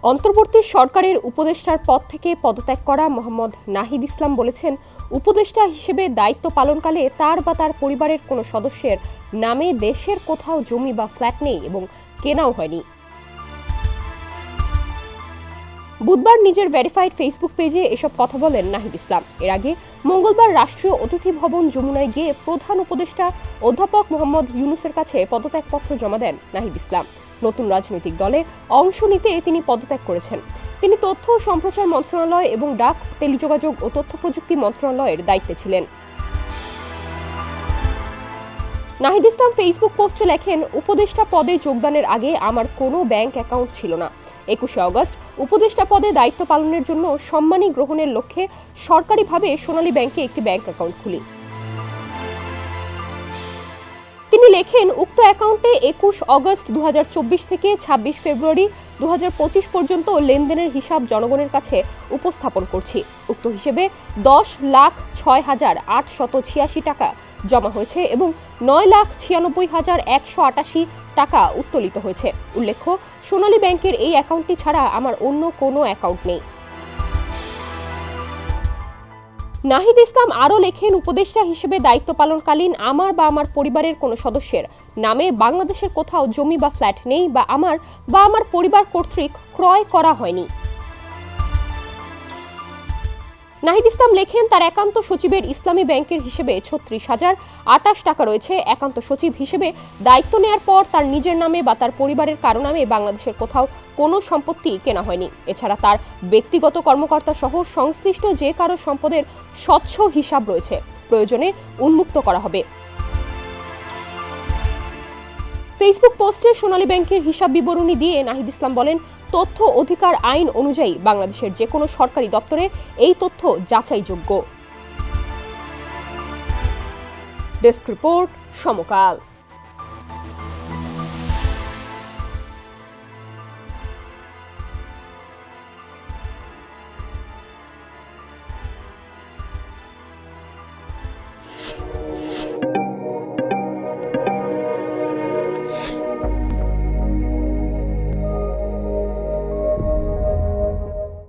অন্তর্বর্তী সরকারের উপদেষ্টার পদ থেকে পদত্যাগ করা মোহাম্মদ নাহিদ ইসলাম বলেছেন, উপদেষ্টা হিসেবে দায়িত্ব পালনকালে তার বা তার পরিবারের কোনো সদস্যের নামে দেশের কোথাও জমি বা ফ্ল্যাট নেই এবং কেনাও হয়নি। বুধবার নিজের ভেরিফাইড ফেসবুক পেজে এসব কথা বলেন নাহিদ ইসলাম। এর আগে মঙ্গলবার রাষ্ট্রীয় অতিথি ভবন যমুনায় গিয়ে প্রধান উপদেষ্টা অধ্যাপক মোহাম্মদ ইউনূসের কাছে পদত্যাগপত্র জমা দেন নাহিদ ইসলাম। নতুন রাজনৈতিক দলে অংশ নিতে তিনি পদত্যাগ করেছেন। তিনি তথ্য ও সম্প্রচার মন্ত্রণালয় এবং ডাক, টেলিযোগাযোগ ও তথ্য প্রযুক্তি মন্ত্রণালয়ের দায়িত্বে ছিলেন। নাহিদ ইসলাম ফেসবুক পোস্টে লেখেন, উপদেষ্টা পদে যোগদানের আগে আমার কোনো ব্যাংক অ্যাকাউন্ট ছিল না। 21 আগস্ট উপদেষ্টা পদে দায়িত্ব পালনের জন্য সম্মানী গ্রহণের লক্ষ্যে সরকারিভাবে সোনালী ব্যাংকে একটি ব্যাংক অ্যাকাউন্ট খুলি। তিনি লেখেন, উক্ত অ্যাকাউন্টে 21 আগস্ট 2024 থেকে 26 ফেব্রুয়ারি 2025 পর্যন্ত লেনদেনের হিসাব জনগণের কাছে উপস্থাপন করছি। উক্ত হিসেবে 10,06,886 টাকা জমা হয়েছে এবং 9,96,188 টাকা উত্তোলিত হয়েছে। উল্লেখ্য, সোনালী ব্যাংকের এই অ্যাকাউন্টটি ছাড়া আমার অন্য কোনো অ্যাকাউন্ট নেই। নাহিদ ইসলাম আরও লেখেন, উপদেষ্টা হিসেবে দায়িত্ব পালনকালীন আমার বা আমার পরিবারের কোনো সদস্যের নামে বাংলাদেশের কোথাও জমি বা ফ্ল্যাট নেই বা আমার পরিবার কর্তৃক ক্রয় করা হয়নি। নাহিদ ইসলাম লেখেন, তার একান্ত সচিবের ইসলামী ব্যাংকের হিসেবে 36,028 টাকা রয়েছে। একান্ত সচিব হিসেবে দায়িত্ব নেয়ার পর তার নিজের নামে বা তার পরিবারের কারো নামে বাংলাদেশের কোথাও কোনো সম্পত্তি কেনা হয়নি। এছাড়া তার ব্যক্তিগত কর্মকর্তা সহ সংশ্লিষ্ট যে কারো সম্পদের স্বচ্ছ হিসাব রয়েছে, প্রয়োজনে উন্মুক্ত করা হবে। ফেসবুক পোস্টে সোনালী ব্যাংকের হিসাব বিবরণী দিয়ে নাহিদ ইসলাম বলেন, তথ্য অধিকার আইন অনুযায়ী বাংলাদেশের যে কোনো সরকারি দপ্তরে এই তথ্য যাচাইযোগ্য। ডেস্ক রিপোর্ট, সমকাল।